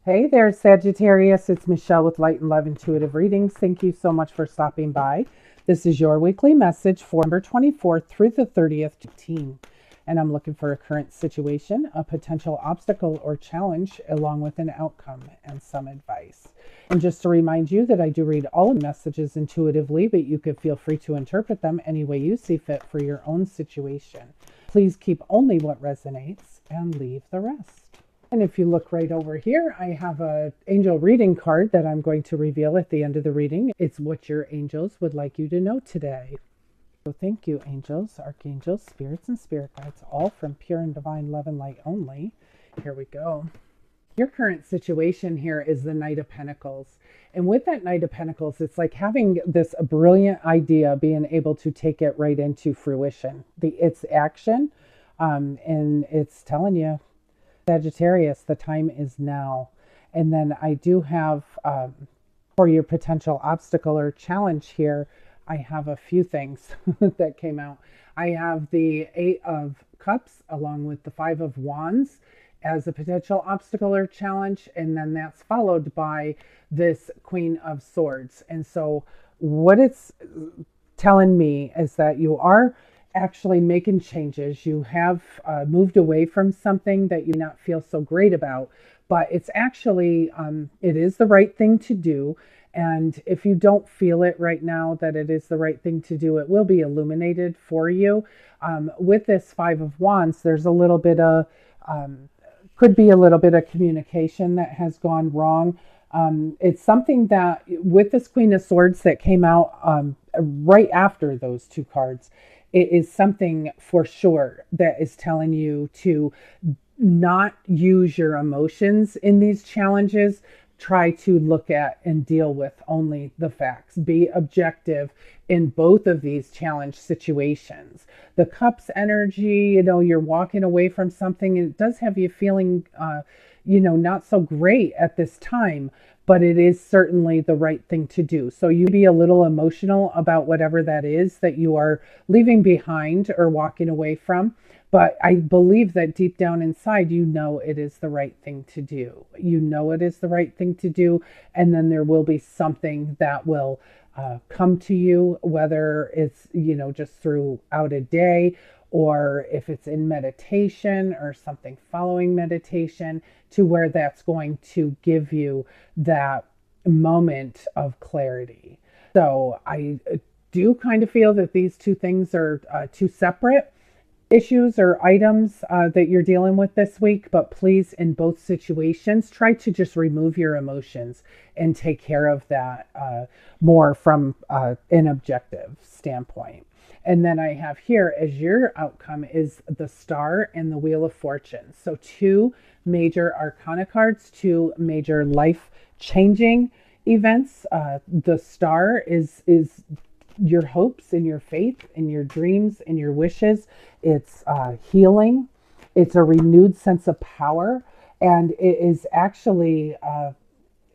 Hey there, Sagittarius. It's Michelle with Light and Love Intuitive Readings. Thank you so much for stopping by. This is your weekly message for November 24th through the 30th to teen. And I'm looking for a current situation, a potential obstacle or challenge, along with an outcome and some advice. And just to remind you that I do read all messages intuitively, but you could feel free to interpret them any way you see fit for your own situation. Please keep only what resonates and leave the rest. And if you look right over here, I have an angel reading card that I'm going to reveal at the end of the reading. It's what your angels would like you to know today. So thank you, angels, archangels, spirits, and spirit guides, all from pure and divine love and light only. Here we go. Your current situation here is the Knight of Pentacles. And with that Knight of Pentacles, it's like having this brilliant idea, being able to take it right into fruition. It's action, and it's telling you, Sagittarius, the time is now. And then I do have, for your potential obstacle or challenge here, I have a few things that came out. I have the Eight of Cups along with the Five of Wands as a potential obstacle or challenge. And then that's followed by this Queen of Swords. And so what it's telling me is that you are actually making changes. You have moved away from something that you may not feel so great about, but it's actually, it is the right thing to do. And if you don't feel it right now that it is the right thing to do, it will be illuminated for you. With this Five of Wands, there's a little bit of, could be a little bit of communication that has gone wrong. It's something that with this Queen of Swords that came out right after those two cards, it is something for sure that is telling you to not use your emotions in these challenges. Try to look at and deal with only the facts. Be objective in both of these challenge situations. The Cups energy, you're walking away from something, and it does have you feeling, not so great at this time, but it is certainly the right thing to do. So you be a little emotional about whatever that is that you are leaving behind or walking away from. But I believe that deep down inside, it is the right thing to do. It is the right thing to do. And then there will be something that will come to you, whether it's, just throughout a day, or if it's in meditation or something following meditation, to where that's going to give you that moment of clarity. So I do kind of feel that these two things are two separate issues or items that you're dealing with this week, but please, in both situations, try to just remove your emotions and take care of that more from an objective standpoint. And then I have here as your outcome is the Star and the Wheel of Fortune. So two major arcana cards, two major life-changing events. The Star is your hopes and your faith and your dreams and your wishes. It's healing. It's a renewed sense of power. And it is actually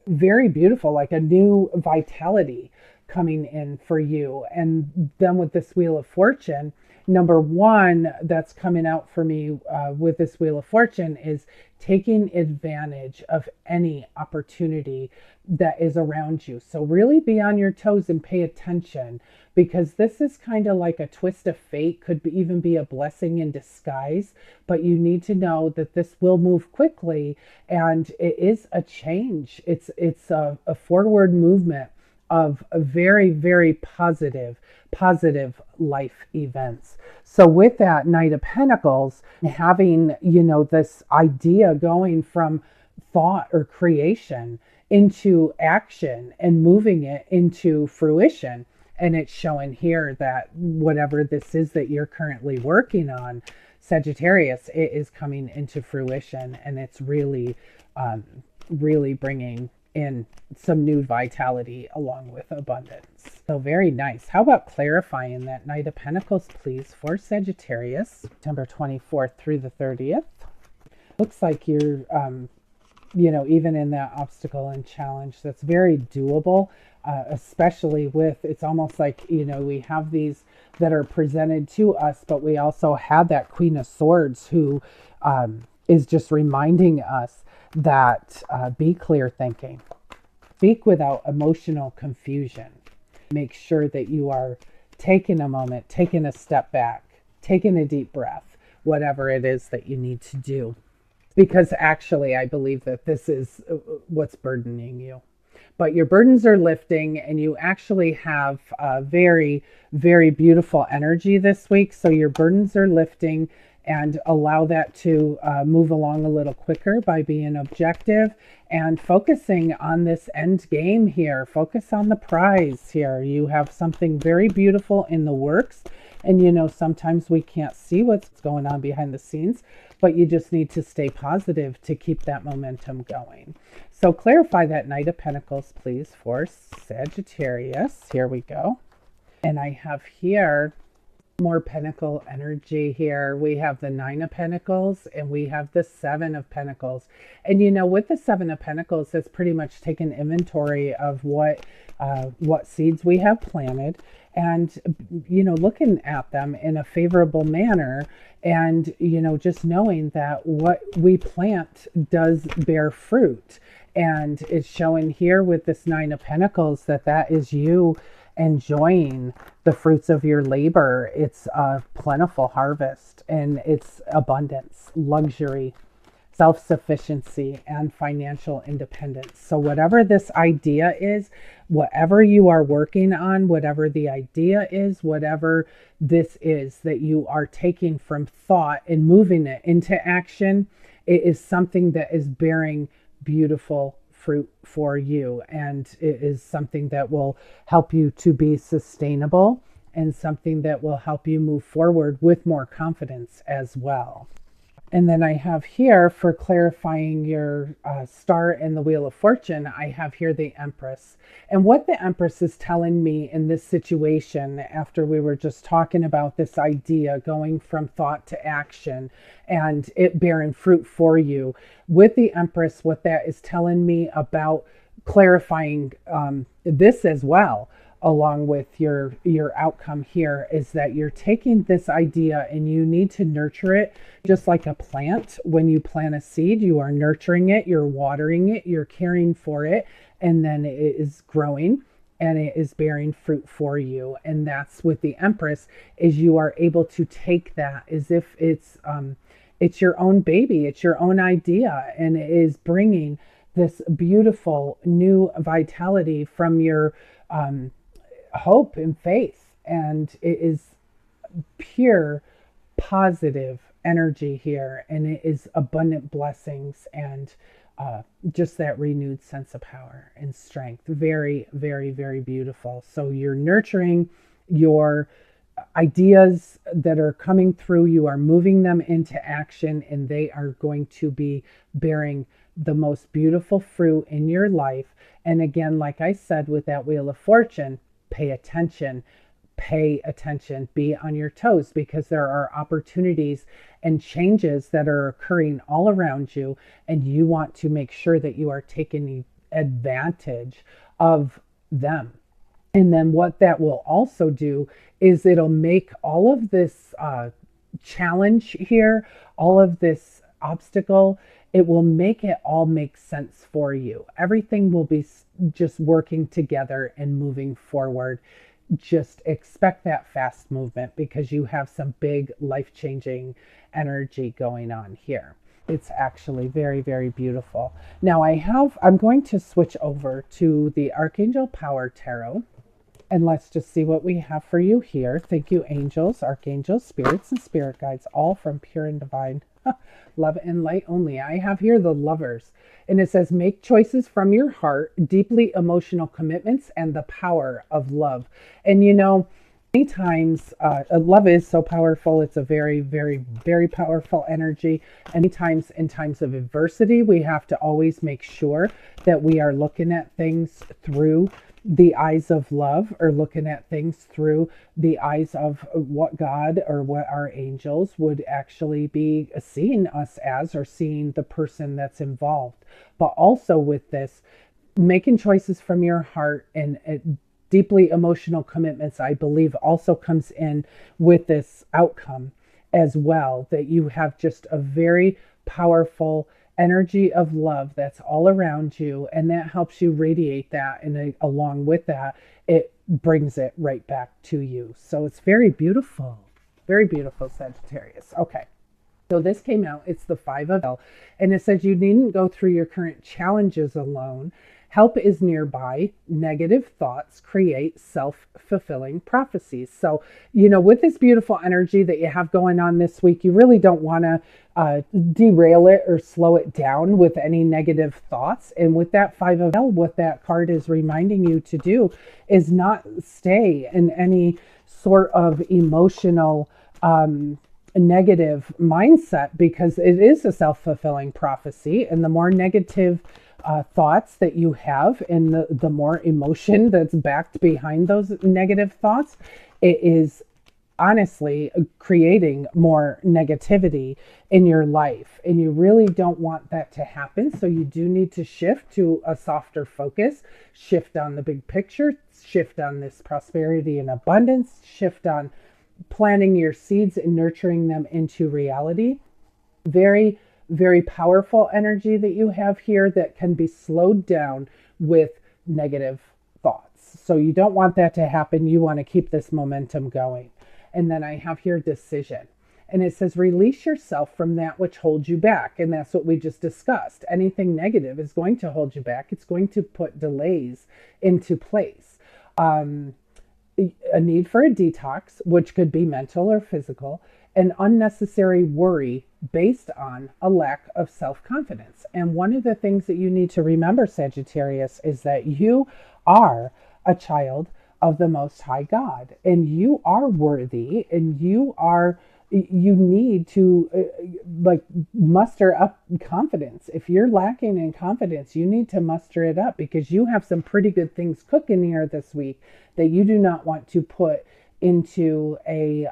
very beautiful, like a new vitality coming in for you. And then with this Wheel of Fortune, number one that's coming out for me with this Wheel of Fortune is taking advantage of any opportunity that is around you. So really be on your toes and pay attention, because this is kind of like a twist of fate, could even be a blessing in disguise, but you need to know that this will move quickly, and it is a change. It's a forward movement of a very, very positive life events. So with that Knight of Pentacles, having, this idea going from thought or creation into action and moving it into fruition. And it's showing here that whatever this is that you're currently working on, Sagittarius, it is coming into fruition, and it's really, really bringing in some new vitality along with abundance. So very nice. How about clarifying that Knight of Pentacles, please, for Sagittarius, September 24th through the 30th. Looks like you're, even in that obstacle and challenge, that's very doable, especially with, it's almost like, we have these that are presented to us, but we also have that Queen of Swords who is just reminding us that be clear thinking. Speak without emotional confusion. Make sure that you are taking a moment, taking a step back, taking a deep breath, whatever it is that you need to do. Because actually, I believe that this is what's burdening you. But your burdens are lifting, and you actually have a very, very beautiful energy this week. So your burdens are lifting, and allow that to move along a little quicker by being objective and focusing on this end game here. Focus on the prize here. You have something very beautiful in the works. And you know, sometimes we can't see what's going on behind the scenes, but you just need to stay positive to keep that momentum going. So clarify that Knight of Pentacles, please, for Sagittarius. Here we go. And I have here more Pentacle energy here. We have the 9 of Pentacles and we have the 7 of Pentacles. And you know, with the 7 of Pentacles, it's pretty much taken inventory of what seeds we have planted, and you know, looking at them in a favorable manner, and you know, just knowing that what we plant does bear fruit. And it's showing here with this 9 of Pentacles that is you enjoying the fruits of your labor. It's a plentiful harvest, and it's abundance, luxury, self-sufficiency, and financial independence. So whatever this idea is, whatever you are working on, whatever the idea is, whatever this is that you are taking from thought and moving it into action, it is something that is bearing beautiful fruit for you, and it is something that will help you to be sustainable, and something that will help you move forward with more confidence as well. And then I have here, for clarifying your star in the Wheel of Fortune, I have here the Empress. And what the Empress is telling me in this situation, after we were just talking about this idea going from thought to action and it bearing fruit for you, with the Empress, what that is telling me about clarifying this as well, along with your outcome here, is that you're taking this idea and you need to nurture it just like a plant. When you plant a seed, you are nurturing it, you're watering it, you're caring for it, and then it is growing and it is bearing fruit for you. And that's with the Empress, is you are able to take that as if it's your own baby, it's your own idea, and it is bringing this beautiful new vitality from your hope and faith. And it is pure positive energy here, and it is abundant blessings and just that renewed sense of power and strength. Very, very, very beautiful. So you're nurturing your ideas that are coming through, you are moving them into action, and they are going to be bearing the most beautiful fruit in your life. And again, like I said, with that Wheel of Fortune, pay attention, be on your toes, because there are opportunities and changes that are occurring all around you, and you want to make sure that you are taking advantage of them. And then what that will also do is it'll make all of this challenge here, all of this obstacle, it will make it all make sense for you. Everything will be just working together and moving forward. Just expect that fast movement, because you have some big life-changing energy going on here. It's actually very, very beautiful. Now I'm going to switch over to the Archangel Power Tarot, and let's just see what we have for you here. Thank you, angels, archangels, spirits, and spirit guides, all from pure and divine love and light only. I have here the Lovers, and it says, make choices from your heart, deeply emotional commitments, and the power of love. And you know, many times love is so powerful. It's a very, very, very powerful energy. And many times, in times of adversity, we have to always make sure that we are looking at things through the eyes of love, or looking at things through the eyes of what God or what our angels would actually be seeing us as, or seeing the person that's involved. But also with this, making choices from your heart and deeply emotional commitments, I believe also comes in with this outcome as well, that you have just a very powerful energy of love that's all around you, and that helps you radiate that, and along with that, it brings it right back to you. So it's very beautiful, Sagittarius. Okay. So this came out, it's the 5 of, and it says you needn't go through your current challenges alone. Help is nearby. Negative thoughts create self-fulfilling prophecies. So, with this beautiful energy that you have going on this week, you really don't want to derail it or slow it down with any negative thoughts. And with that 5 of, what that card is reminding you to do is not stay in any sort of emotional negative mindset, because it is a self-fulfilling prophecy, and the more negative thoughts that you have, and the more emotion that's backed behind those negative thoughts, it is honestly creating more negativity in your life, and you really don't want that to happen. So you do need to shift to a softer focus, shift on the big picture, shift on this prosperity and abundance, shift on planting your seeds and nurturing them into reality. Very, very powerful energy that you have here that can be slowed down with negative thoughts. So you don't want that to happen. You want to keep this momentum going. And then I have here decision. And it says, release yourself from that which holds you back. And that's what we just discussed. Anything negative is going to hold you back. It's going to put delays into place. A need for a detox, which could be mental or physical, and unnecessary worry based on a lack of self-confidence. And one of the things that you need to remember, Sagittarius, is that you are a child of the Most High God, and you are worthy, and you need to muster up confidence. If you're lacking in confidence, you need to muster it up, because you have some pretty good things cooking here this week that you do not want to put into a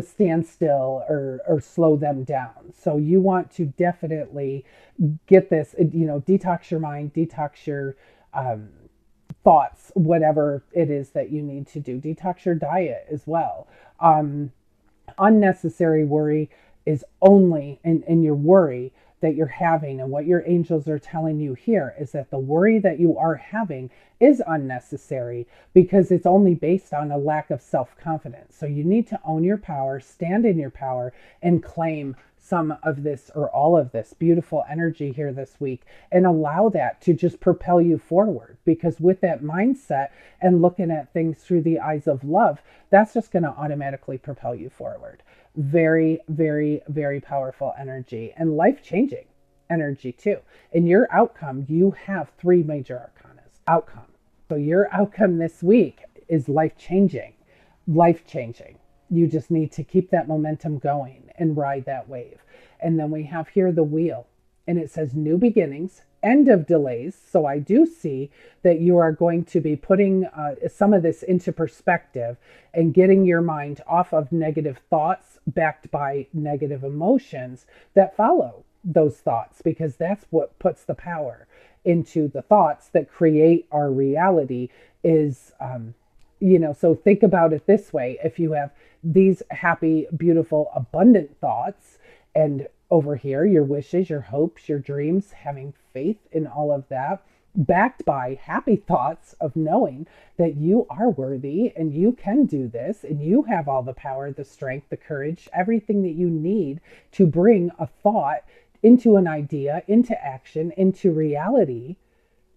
standstill or slow them down. So you want to definitely get this, detox your mind, detox your thoughts, whatever it is that you need to do. Detox your diet as well. Unnecessary worry is only in your worry that you're having, and what your angels are telling you here is that the worry that you are having is unnecessary, because it's only based on a lack of self-confidence. So you need to own your power, stand in your power, and claim some of this or all of this beautiful energy here this week, and allow that to just propel you forward. Because with that mindset and looking at things through the eyes of love, that's just going to automatically propel you forward. Very, very, very powerful energy, and life-changing energy too. In your outcome, you have 3 major arcanas. Outcome. So your outcome this week is life-changing. Life-changing. You just need to keep that momentum going and ride that wave. And then we have here the wheel, and it says new beginnings, end of delays. So I do see that you are going to be putting some of this into perspective and getting your mind off of negative thoughts backed by negative emotions that follow those thoughts, because that's what puts the power into the thoughts that create our reality. Is so think about it this way. If you have these happy, beautiful, abundant thoughts, and over here, your wishes, your hopes, your dreams, having faith in all of that, backed by happy thoughts of knowing that you are worthy and you can do this, and you have all the power, the strength, the courage, everything that you need to bring a thought into an idea, into action, into reality.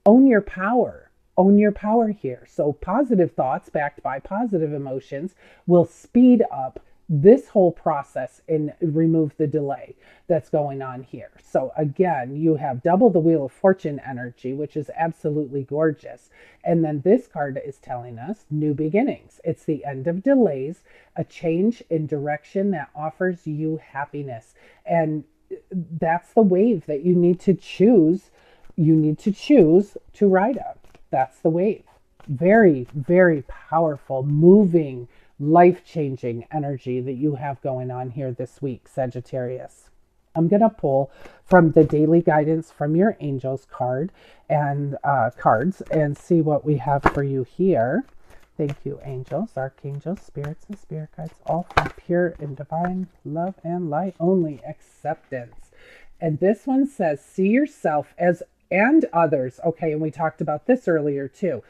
Own your power. Own your power here. So positive thoughts backed by positive emotions will speed up this whole process and remove the delay that's going on here. So again, you have double the Wheel of Fortune energy, which is absolutely gorgeous. And then this card is telling us new beginnings. It's the end of delays, a change in direction that offers you happiness. And that's the wave that you need to choose. You need to choose to ride up. That's the wave. Very, very powerful, moving, life-changing energy that you have going on here this week, Sagittarius. I'm going to pull from the daily guidance from your angels card and cards and see what we have for you here. Thank you, angels, archangels, spirits, and spirit guides, all from pure and divine love and light only acceptance. And this one says, see yourself as and others. Okay, and we talked about this earlier too.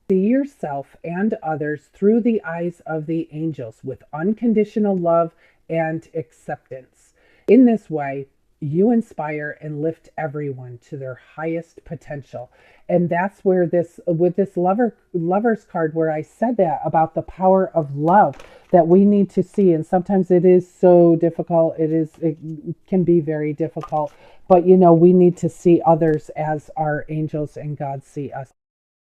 See yourself and others through the eyes of the angels with unconditional love and acceptance. In this way, you inspire and lift everyone to their highest potential. And that's where this, with this lover's card, where I said that about the power of love that we need to see. And sometimes it is so difficult. It can be very difficult, but we need to see others as our angels, and God see us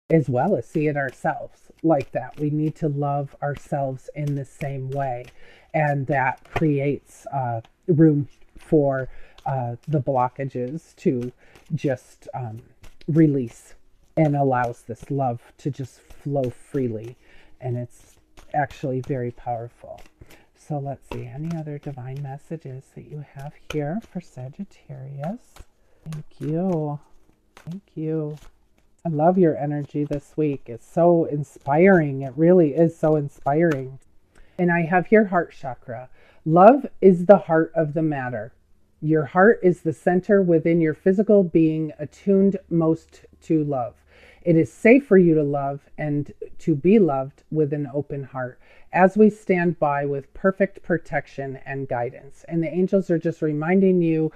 as well as see it ourselves like that. We need to love ourselves in the same way. And that creates room for the blockages to just release, and allows this love to just flow freely. And it's actually very powerful. So let's see, any other divine messages that you have here for Sagittarius? Thank you. Thank you. I love your energy this week. It's so inspiring. It really is so inspiring. And I have your heart chakra. Love is the heart of the matter. Your heart is the center within your physical being, attuned most to love. It is safe for you to love and to be loved with an open heart, as we stand by with perfect protection and guidance. And the angels are just reminding you,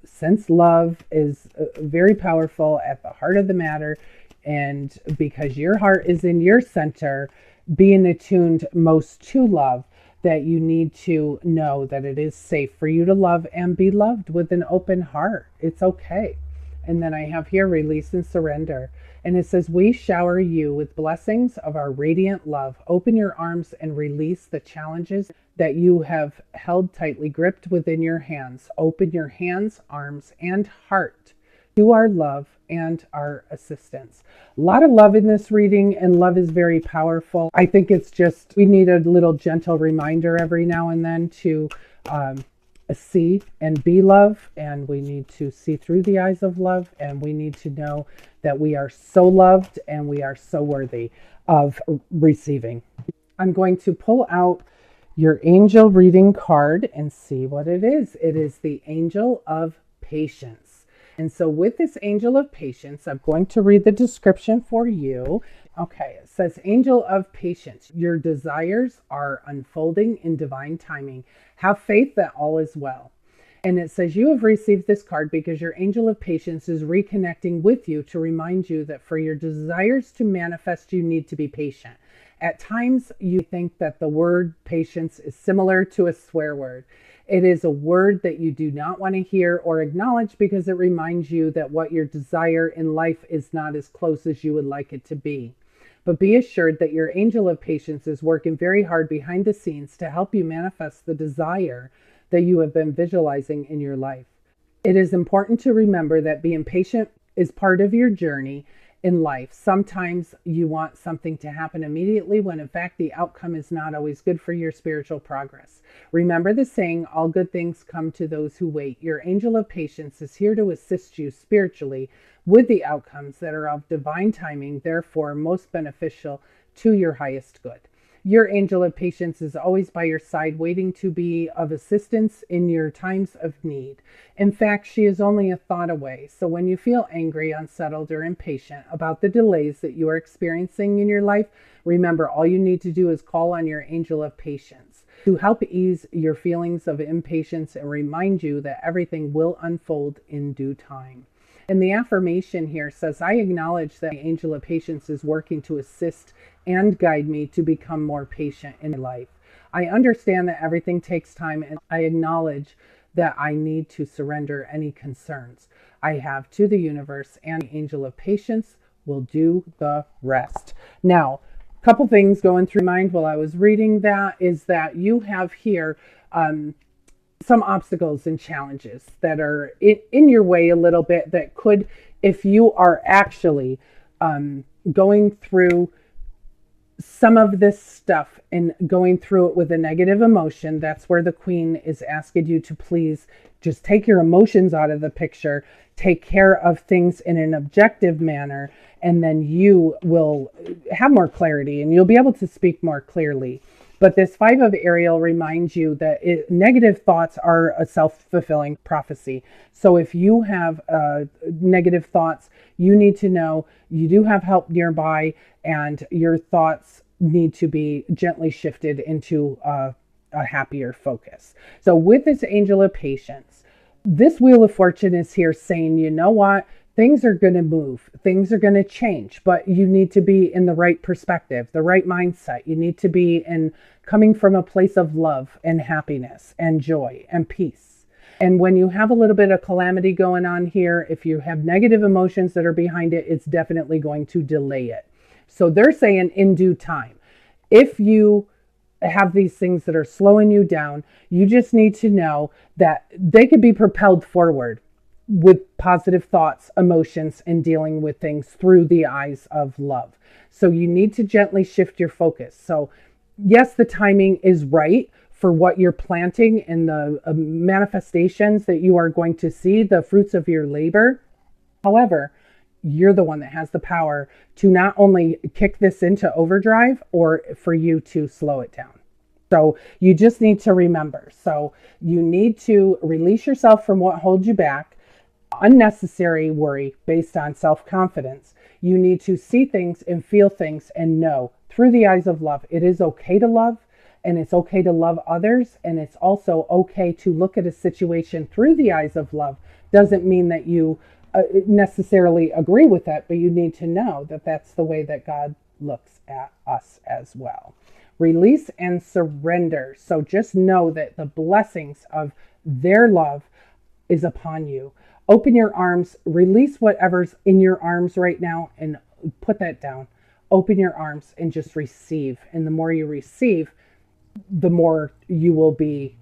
since love is very powerful at the heart of the matter, and because your heart is in your center, being attuned most to love, that you need to know that it is safe for you to love and be loved with an open heart. It's okay. And then I have here release and surrender. And it says, we shower you with blessings of our radiant love. Open your arms and release the challenges that you have held tightly gripped within your hands. Open your hands, arms, and heart to our love and our assistance. A lot of love in this reading, and love is very powerful. I think it's just, we need a little gentle reminder every now and then to see and be love, and we need to see through the eyes of love, and we need to know that we are so loved and we are so worthy of receiving. I'm going to pull out your angel reading card and see what it is. It is the Angel of Patience. And so with this Angel of Patience, I'm going to read the description for you. Okay, it says, Angel of Patience, your desires are unfolding in divine timing. Have faith that all is well. And it says, you have received this card because your Angel of Patience is reconnecting with you to remind you that for your desires to manifest, you need to be patient. At times, you think that the word patience is similar to a swear word. It is a word that you do not want to hear or acknowledge because it reminds you that what your desire in life is not as close as you would like it to be. But be assured that your Angel of Patience is working very hard behind the scenes to help you manifest the desire that you have been visualizing in your life. It is important to remember that being patient is part of your journey in life. Sometimes you want something to happen immediately when in fact the outcome is not always good for your spiritual progress. Remember the saying, all good things come to those who wait. Your Angel of Patience is here to assist you spiritually with the outcomes that are of divine timing, therefore most beneficial to your highest good. Your Angel of Patience is always by your side, waiting to be of assistance in your times of need. In fact, she is only a thought away. So when you feel angry, unsettled, or impatient about the delays that you are experiencing in your life, remember all you need to do is call on your Angel of Patience to help ease your feelings of impatience and remind you that everything will unfold in due time. And the affirmation here says, I acknowledge that the Angel of Patience is working to assist and guide me to become more patient in life. I understand that everything takes time, and I acknowledge that I need to surrender any concerns I have to the universe, and the Angel of Patience will do the rest. Now, a couple things going through my mind while I was reading that is that you have here some obstacles and challenges that are in your way a little bit that could, if you are actually going through some of this stuff and going through it with a negative emotion, that's where the Queen is asking you to please just take your emotions out of the picture, take care of things in an objective manner, and then you will have more clarity and you'll be able to speak more clearly. But this 5 of Ariel reminds you that negative thoughts are a self-fulfilling prophecy. So if you have negative thoughts, you need to know you do have help nearby, and your thoughts need to be gently shifted into a happier focus. So with this angel of patience, this Wheel of Fortune is here saying, you know what? Things are going to move. Things are going to change, but you need to be in the right perspective, the right mindset. You need to be coming from a place of love and happiness and joy and peace. And when you have a little bit of calamity going on here, if you have negative emotions that are behind it, it's definitely going to delay it. So they're saying in due time. If you have these things that are slowing you down, you just need to know that they could be propelled forward with positive thoughts, emotions, and dealing with things through the eyes of love. So you need to gently shift your focus. So yes, the timing is right for what you're planting and the manifestations that you are going to see, the fruits of your labor. However, you're the one that has the power to not only kick this into overdrive or for you to slow it down. So you just need to remember. So you need to release yourself from what holds you back, unnecessary worry based on self-confidence. You need to see things and feel things and know through the eyes of love. It is okay to love, and it's okay to love others. And it's also okay to look at a situation through the eyes of love. Doesn't mean that you necessarily agree with that, but you need to know that that's the way that God looks at us as well. Release and surrender. So just know that the blessings of their love is upon you. Open your arms, release whatever's in your arms right now and put that down. Open your arms and just receive. And the more you receive, the more you will be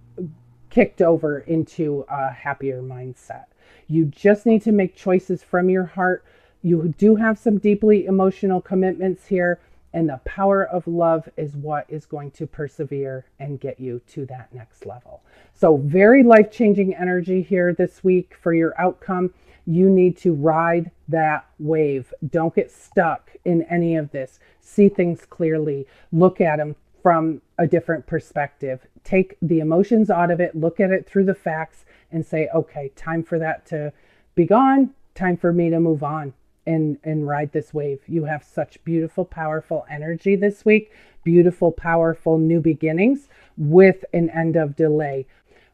kicked over into a happier mindset. You just need to make choices from your heart. You do have some deeply emotional commitments here, and the power of love is what is going to persevere and get you to that next level. So very life-changing energy here this week for your outcome. You need to ride that wave. Don't get stuck in any of this. See things clearly. Look at them from a different perspective. Take the emotions out of it. Look at it through the facts and say, okay, time for that to be gone. Time for me to move on and ride this wave. You have such beautiful, powerful energy this week. Beautiful, powerful new beginnings with an end of delay.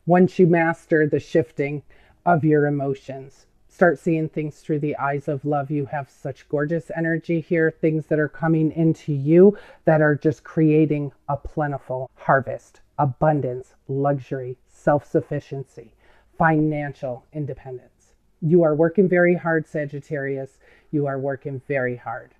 Once you master the shifting of your emotions, start seeing things through the eyes of love. You have such gorgeous energy here, things that are coming into you that are just creating a plentiful harvest, abundance, luxury, self-sufficiency, financial independence. You are working very hard, Sagittarius. You are working very hard.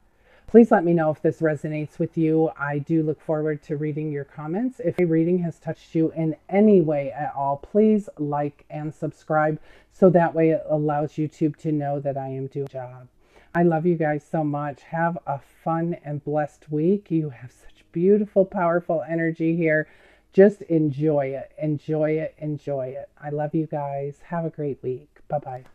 Please let me know if this resonates with you. I do look forward to reading your comments. If a reading has touched you in any way at all, please like and subscribe so that way it allows YouTube to know that I am doing a job. I love you guys so much. Have a fun and blessed week. You have such beautiful, powerful energy here. Just enjoy it. Enjoy it. Enjoy it. I love you guys. Have a great week. Bye-bye.